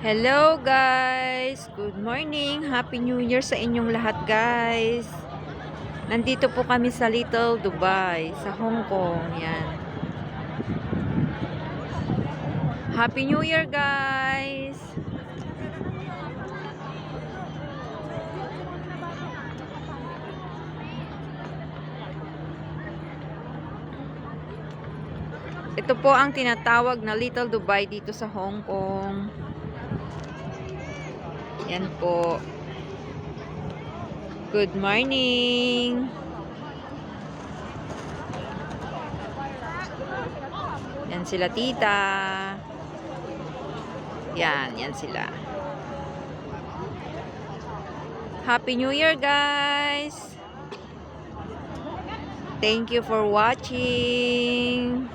Hello guys! Good morning! Happy New Year sa inyong lahat guys! Nandito po kami sa Little Dubai, sa Hong Kong. Yan. Happy New Year guys! Ito po ang tinatawag na Little Dubai dito sa Hong Kong. Yan po. Good morning! Yan sila tita. Yan sila. Happy New Year guys! Thank you for watching!